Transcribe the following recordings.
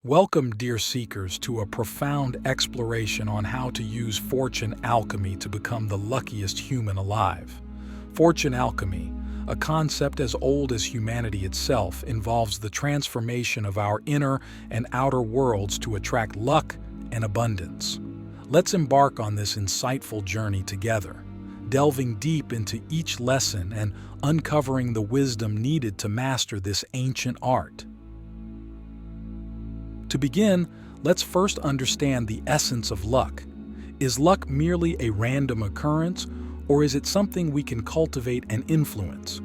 Welcome, dear seekers, to a profound exploration on how to use fortune alchemy to become the luckiest human alive. Fortune alchemy, a concept as old as humanity itself, involves the transformation of our inner and outer worlds to attract luck and abundance. Let's embark on this insightful journey together, delving deep into each lesson and uncovering the wisdom needed to master this ancient art. To begin, let's first understand the essence of luck. Is luck merely a random occurrence, or is it something we can cultivate and influence?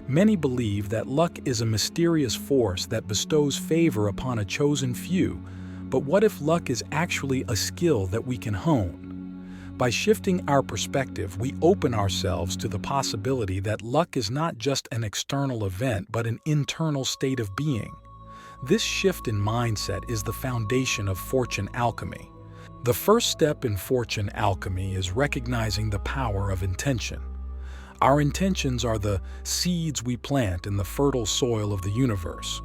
Many believe that luck is a mysterious force that bestows favor upon a chosen few, but what if luck is actually a skill that we can hone? By shifting our perspective, we open ourselves to the possibility that luck is not just an external event but an internal state of being. This shift in mindset is the foundation of fortune alchemy. The first step in fortune alchemy is recognizing the power of intention. Our intentions are the seeds we plant in the fertile soil of the universe.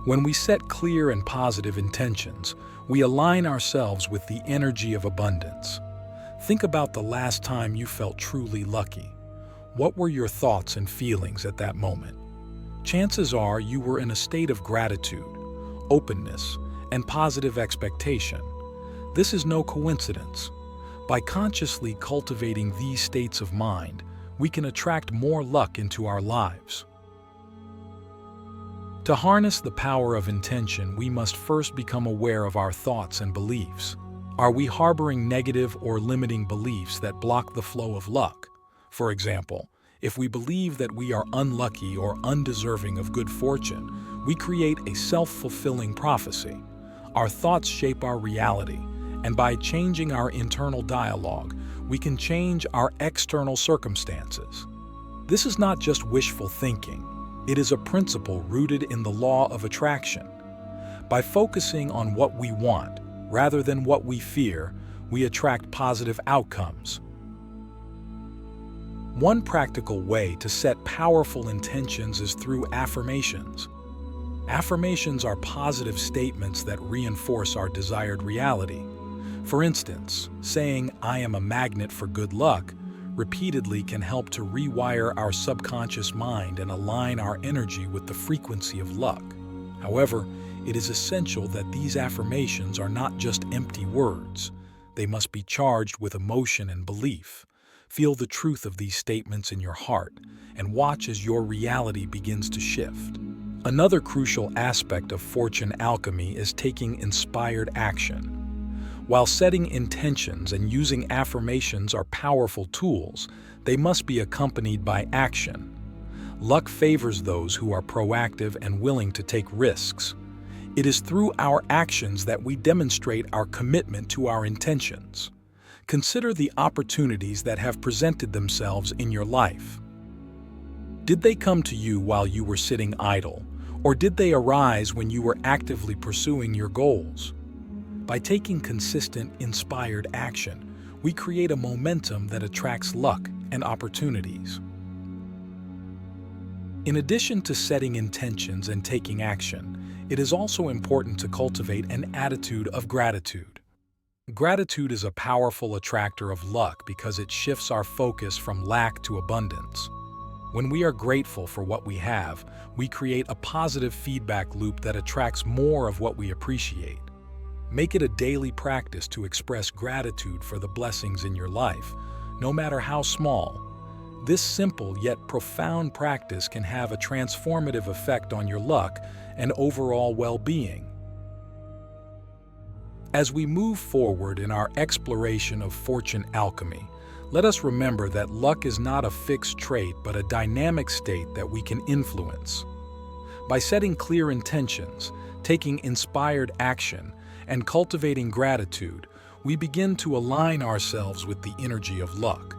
When we set clear and positive intentions, we align ourselves with the energy of abundance. Think about the last time you felt truly lucky. What were your thoughts and feelings at that moment? Chances are you were in a state of gratitude, openness, and positive expectation. This is no coincidence. By consciously cultivating these states of mind, we can attract more luck into our lives. To harness the power of intention, we must first become aware of our thoughts and beliefs. Are we harboring negative or limiting beliefs that block the flow of luck? For example, if we believe that we are unlucky or undeserving of good fortune, we create a self-fulfilling prophecy. Our thoughts shape our reality, and by changing our internal dialogue, we can change our external circumstances. This is not just wishful thinking. It is a principle rooted in the law of attraction. By focusing on what we want, rather than what we fear, we attract positive outcomes. One practical way to set powerful intentions is through affirmations. Affirmations are positive statements that reinforce our desired reality. For instance, saying, "I am a magnet for good luck," repeatedly can help to rewire our subconscious mind and align our energy with the frequency of luck. However, it is essential that these affirmations are not just empty words. They must be charged with emotion and belief. Feel the truth of these statements in your heart and watch as your reality begins to shift. Another crucial aspect of fortune alchemy is taking inspired action. While setting intentions and using affirmations are powerful tools, they must be accompanied by action. Luck favors those who are proactive and willing to take risks. It is through our actions that we demonstrate our commitment to our intentions. Consider the opportunities that have presented themselves in your life. Did they come to you while you were sitting idle, or did they arise when you were actively pursuing your goals? By taking consistent, inspired action, we create a momentum that attracts luck and opportunities. In addition to setting intentions and taking action, it is also important to cultivate an attitude of gratitude. Gratitude is a powerful attractor of luck because it shifts our focus from lack to abundance. When we are grateful for what we have, we create a positive feedback loop that attracts more of what we appreciate. Make it a daily practice to express gratitude for the blessings in your life, no matter how small. This simple yet profound practice can have a transformative effect on your luck and overall well-being. As we move forward in our exploration of fortune alchemy, let us remember that luck is not a fixed trait but a dynamic state that we can influence. By setting clear intentions, taking inspired action, and cultivating gratitude, we begin to align ourselves with the energy of luck.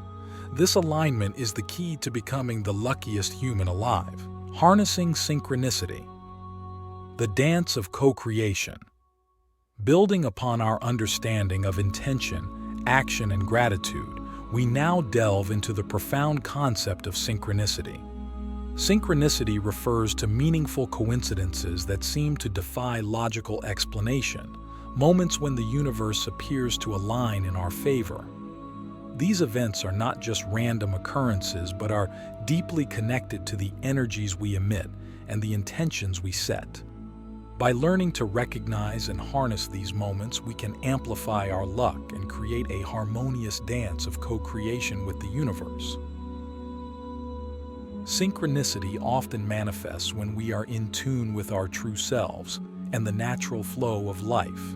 This alignment is the key to becoming the luckiest human alive. Harnessing synchronicity, the dance of co-creation. Building upon our understanding of intention, action, and gratitude, we now delve into the profound concept of synchronicity. Synchronicity refers to meaningful coincidences that seem to defy logical explanation, moments when the universe appears to align in our favor. These events are not just random occurrences, but are deeply connected to the energies we emit and the intentions we set. By learning to recognize and harness these moments, we can amplify our luck and create a harmonious dance of co-creation with the universe. Synchronicity often manifests when we are in tune with our true selves and the natural flow of life.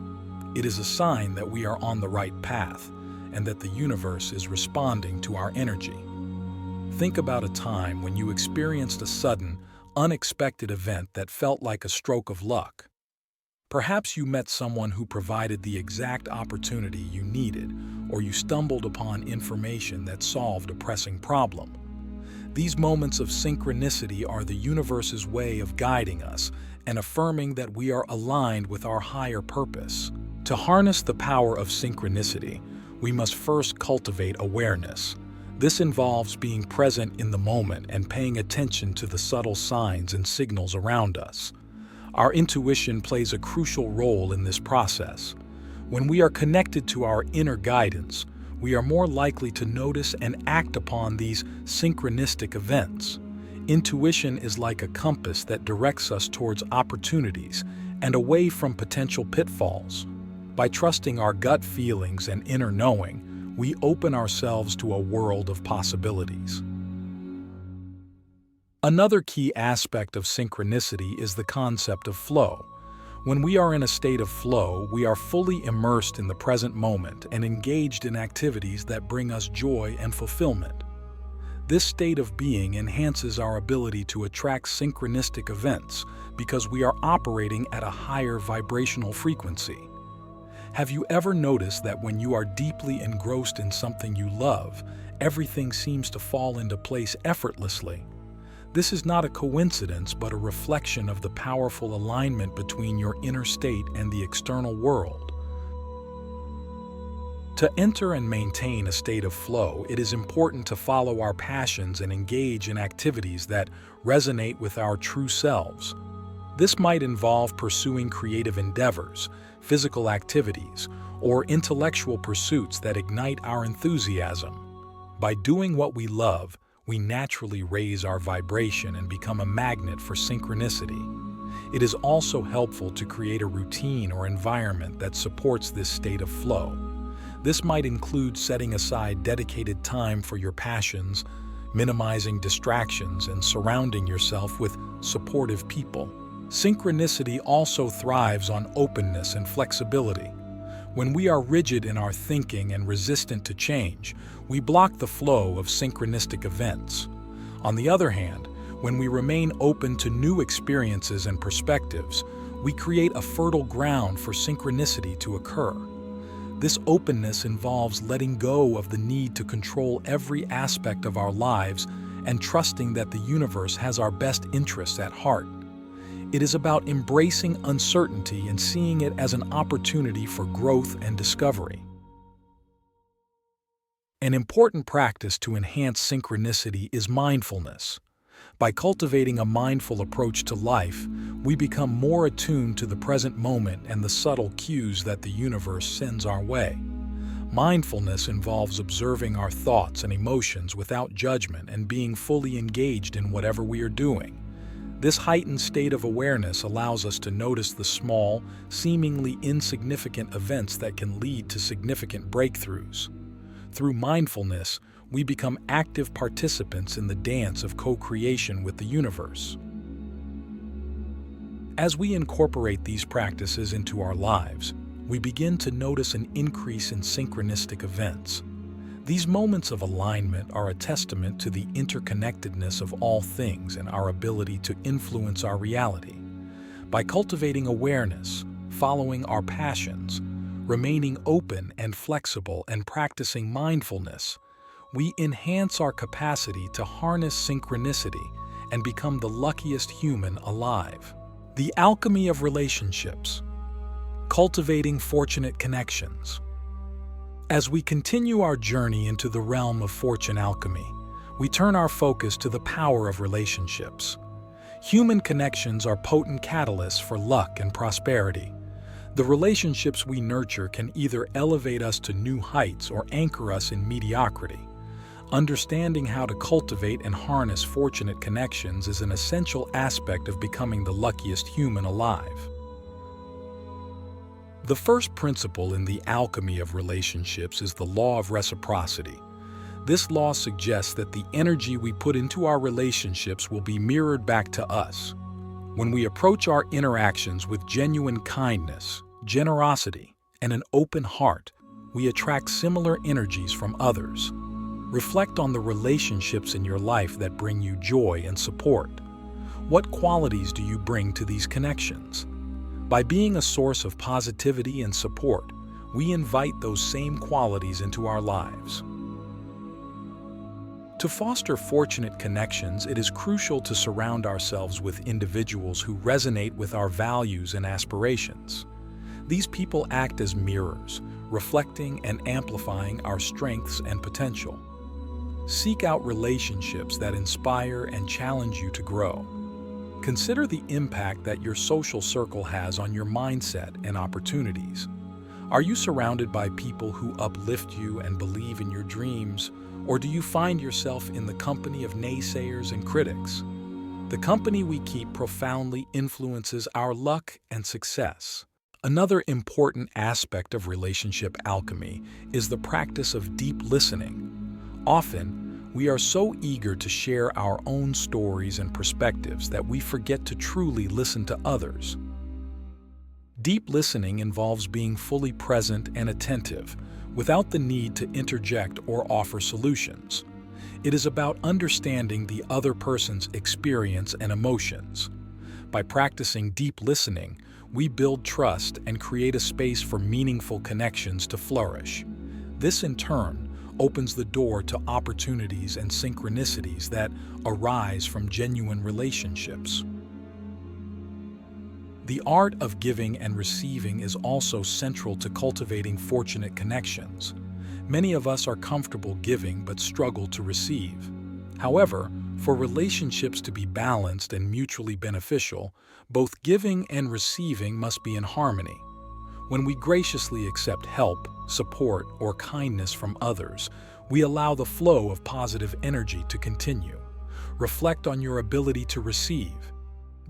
It is a sign that we are on the right path and that the universe is responding to our energy. Think about a time when you experienced a sudden, unexpected event that felt like a stroke of luck. Perhaps you met someone who provided the exact opportunity you needed, or you stumbled upon information that solved a pressing problem. These moments of synchronicity are the universe's way of guiding us and affirming that we are aligned with our higher purpose. To harness the power of synchronicity, we must first cultivate awareness. This involves being present in the moment and paying attention to the subtle signs and signals around us. Our intuition plays a crucial role in this process. When we are connected to our inner guidance, we are more likely to notice and act upon these synchronistic events. Intuition is like a compass that directs us towards opportunities and away from potential pitfalls. By trusting our gut feelings and inner knowing, we open ourselves to a world of possibilities. Another key aspect of synchronicity is the concept of flow. When we are in a state of flow, we are fully immersed in the present moment and engaged in activities that bring us joy and fulfillment. This state of being enhances our ability to attract synchronistic events because we are operating at a higher vibrational frequency. Have you ever noticed that when you are deeply engrossed in something you love, everything seems to fall into place effortlessly? This is not a coincidence, but a reflection of the powerful alignment between your inner state and the external world. To enter and maintain a state of flow, it is important to follow our passions and engage in activities that resonate with our true selves. This might involve pursuing creative endeavors, physical activities, or intellectual pursuits that ignite our enthusiasm. By doing what we love, we naturally raise our vibration and become a magnet for synchronicity. It is also helpful to create a routine or environment that supports this state of flow. This might include setting aside dedicated time for your passions, minimizing distractions, and surrounding yourself with supportive people. Synchronicity also thrives on openness and flexibility. When we are rigid in our thinking and resistant to change, we block the flow of synchronistic events. On the other hand, when we remain open to new experiences and perspectives, we create a fertile ground for synchronicity to occur. This openness involves letting go of the need to control every aspect of our lives and trusting that the universe has our best interests at heart. It is about embracing uncertainty and seeing it as an opportunity for growth and discovery. An important practice to enhance synchronicity is mindfulness. By cultivating a mindful approach to life, we become more attuned to the present moment and the subtle cues that the universe sends our way. Mindfulness involves observing our thoughts and emotions without judgment and being fully engaged in whatever we are doing. This heightened state of awareness allows us to notice the small, seemingly insignificant events that can lead to significant breakthroughs. Through mindfulness, we become active participants in the dance of co-creation with the universe. As we incorporate these practices into our lives, we begin to notice an increase in synchronistic events. These moments of alignment are a testament to the interconnectedness of all things and our ability to influence our reality. By cultivating awareness, following our passions, remaining open and flexible, and practicing mindfulness, we enhance our capacity to harness synchronicity and become the luckiest human alive. The alchemy of relationships. Cultivating fortunate connections. As we continue our journey into the realm of fortune alchemy, we turn our focus to the power of relationships. Human connections are potent catalysts for luck and prosperity. The relationships we nurture can either elevate us to new heights or anchor us in mediocrity. Understanding how to cultivate and harness fortunate connections is an essential aspect of becoming the luckiest human alive. The first principle in the alchemy of relationships is the law of reciprocity. This law suggests that the energy we put into our relationships will be mirrored back to us. When we approach our interactions with genuine kindness, generosity, and an open heart, we attract similar energies from others. Reflect on the relationships in your life that bring you joy and support. What qualities do you bring to these connections? By being a source of positivity and support, we invite those same qualities into our lives. To foster fortunate connections, it is crucial to surround ourselves with individuals who resonate with our values and aspirations. These people act as mirrors, reflecting and amplifying our strengths and potential. Seek out relationships that inspire and challenge you to grow. Consider the impact that your social circle has on your mindset and opportunities. Are you surrounded by people who uplift you and believe in your dreams, or do you find yourself in the company of naysayers and critics? The company we keep profoundly influences our luck and success. Another important aspect of relationship alchemy is the practice of deep listening. Often, we are so eager to share our own stories and perspectives that we forget to truly listen to others. Deep listening involves being fully present and attentive, without the need to interject or offer solutions. It is about understanding the other person's experience and emotions. By practicing deep listening, we build trust and create a space for meaningful connections to flourish. This, in turn, opens the door to opportunities and synchronicities that arise from genuine relationships. The art of giving and receiving is also central to cultivating fortunate connections. Many of us are comfortable giving but struggle to receive. However, for relationships to be balanced and mutually beneficial, both giving and receiving must be in harmony. When we graciously accept help, support, or kindness from others, we allow the flow of positive energy to continue. Reflect on your ability to receive.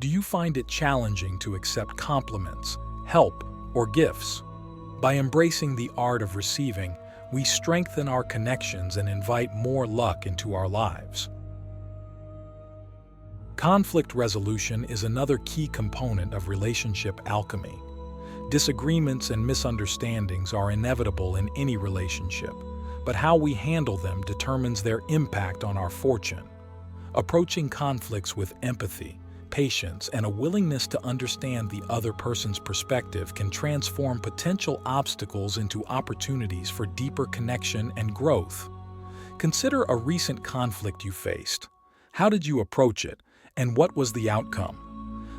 Do you find it challenging to accept compliments, help, or gifts? By embracing the art of receiving, we strengthen our connections and invite more luck into our lives. Conflict resolution is another key component of relationship alchemy. Disagreements and misunderstandings are inevitable in any relationship, but how we handle them determines their impact on our fortune. Approaching conflicts with empathy, patience, and a willingness to understand the other person's perspective can transform potential obstacles into opportunities for deeper connection and growth. Consider a recent conflict you faced. How did you approach it, and what was the outcome?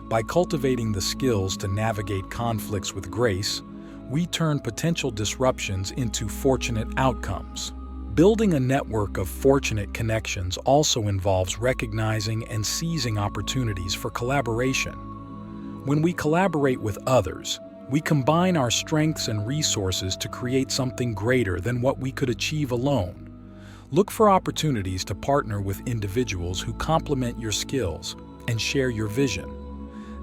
By cultivating the skills to navigate conflicts with grace, we turn potential disruptions into fortunate outcomes. Building a network of fortunate connections also involves recognizing and seizing opportunities for collaboration. When we collaborate with others, we combine our strengths and resources to create something greater than what we could achieve alone. Look for opportunities to partner with individuals who complement your skills and share your vision.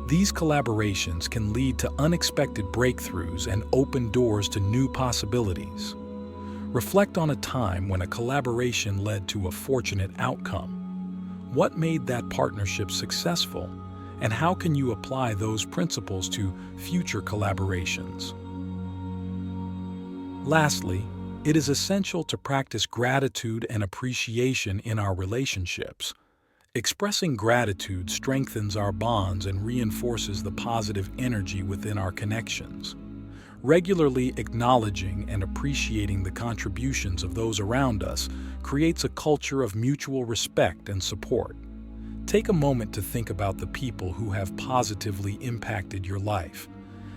These collaborations can lead to unexpected breakthroughs and open doors to new possibilities. Reflect on a time when a collaboration led to a fortunate outcome. What made that partnership successful, and how can you apply those principles to future collaborations? Lastly, it is essential to practice gratitude and appreciation in our relationships. Expressing gratitude strengthens our bonds and reinforces the positive energy within our connections. Regularly acknowledging and appreciating the contributions of those around us creates a culture of mutual respect and support. Take a moment to think about the people who have positively impacted your life.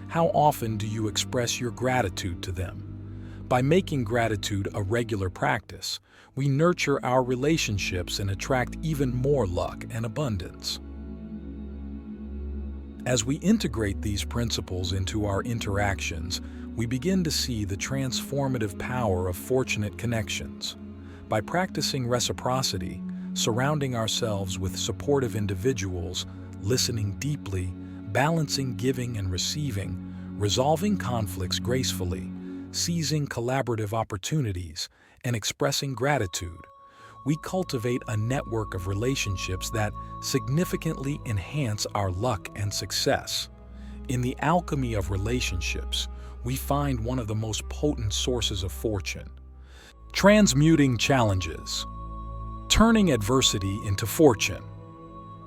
How often do you express your gratitude to them? By making gratitude a regular practice, we nurture our relationships and attract even more luck and abundance. As we integrate these principles into our interactions, we begin to see the transformative power of fortunate connections. By practicing reciprocity, surrounding ourselves with supportive individuals, listening deeply, balancing giving and receiving, resolving conflicts gracefully, seizing collaborative opportunities, and expressing gratitude, we cultivate a network of relationships that significantly enhance our luck and success. In the alchemy of relationships, we find one of the most potent sources of fortune: transmuting challenges, turning adversity into fortune.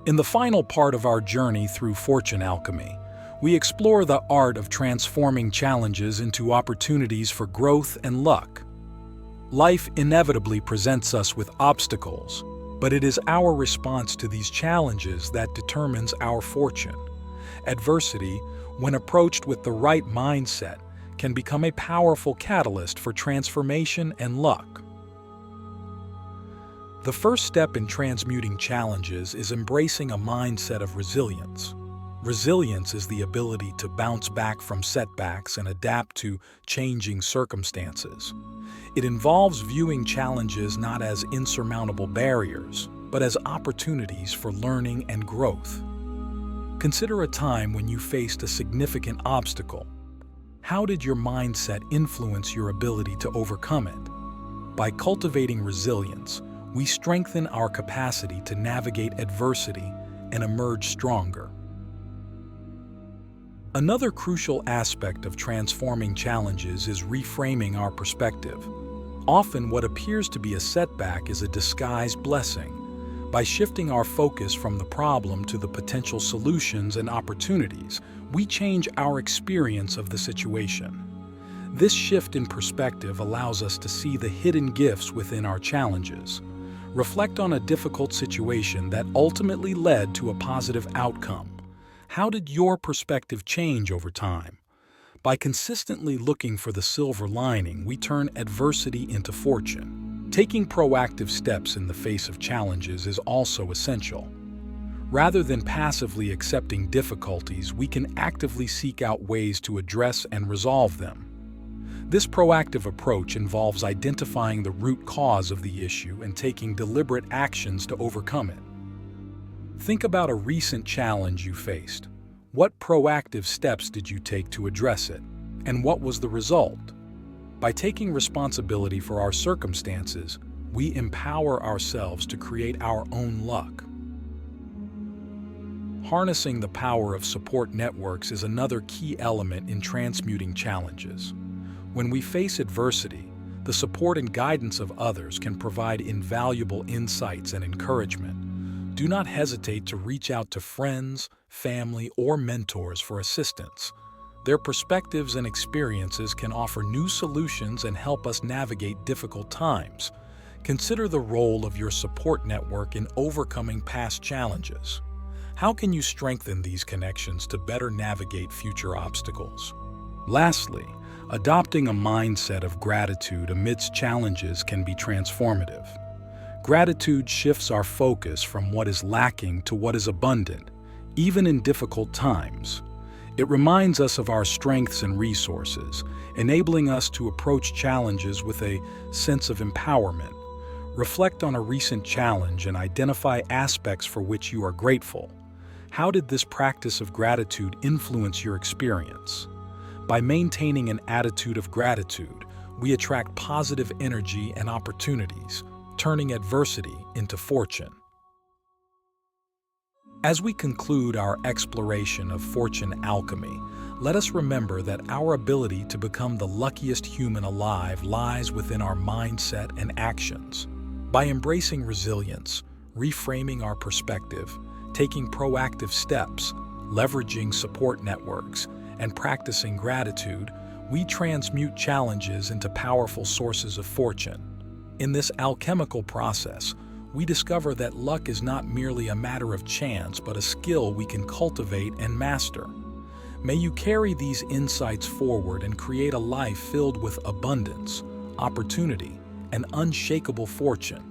In the final part of our journey through fortune alchemy, we explore the art of transforming challenges into opportunities for growth and luck. Life inevitably presents us with obstacles, but it is our response to these challenges that determines our fortune. Adversity, when approached with the right mindset, can become a powerful catalyst for transformation and luck. The first step in transmuting challenges is embracing a mindset of resilience. Resilience is the ability to bounce back from setbacks and adapt to changing circumstances. It involves viewing challenges not as insurmountable barriers, but as opportunities for learning and growth. Consider a time when you faced a significant obstacle. How did your mindset influence your ability to overcome it? By cultivating resilience, we strengthen our capacity to navigate adversity and emerge stronger. Another crucial aspect of transforming challenges is reframing our perspective. Often, what appears to be a setback is a disguised blessing. By shifting our focus from the problem to the potential solutions and opportunities, we change our experience of the situation. This shift in perspective allows us to see the hidden gifts within our challenges. Reflect on a difficult situation that ultimately led to a positive outcome. How did your perspective change over time? By consistently looking for the silver lining, we turn adversity into fortune. Taking proactive steps in the face of challenges is also essential. Rather than passively accepting difficulties, we can actively seek out ways to address and resolve them. This proactive approach involves identifying the root cause of the issue and taking deliberate actions to overcome it. Think about a recent challenge you faced. What proactive steps did you take to address it, and what was the result? By taking responsibility for our circumstances, we empower ourselves to create our own luck. Harnessing the power of support networks is another key element in transmuting challenges. When we face adversity, the support and guidance of others can provide invaluable insights and encouragement. Do not hesitate to reach out to friends, family, or mentors for assistance. Their perspectives and experiences can offer new solutions and help us navigate difficult times. Consider the role of your support network in overcoming past challenges. How can you strengthen these connections to better navigate future obstacles? Lastly, adopting a mindset of gratitude amidst challenges can be transformative. Gratitude shifts our focus from what is lacking to what is abundant, even in difficult times. It reminds us of our strengths and resources, enabling us to approach challenges with a sense of empowerment. Reflect on a recent challenge and identify aspects for which you are grateful. How did this practice of gratitude influence your experience? By maintaining an attitude of gratitude, we attract positive energy and opportunities, turning adversity into fortune. As we conclude our exploration of fortune alchemy, let us remember that our ability to become the luckiest human alive lies within our mindset and actions. By embracing resilience, reframing our perspective, taking proactive steps, leveraging support networks, and practicing gratitude, we transmute challenges into powerful sources of fortune. In this alchemical process, we discover that luck is not merely a matter of chance, but a skill we can cultivate and master. May you carry these insights forward and create a life filled with abundance, opportunity, and unshakable fortune.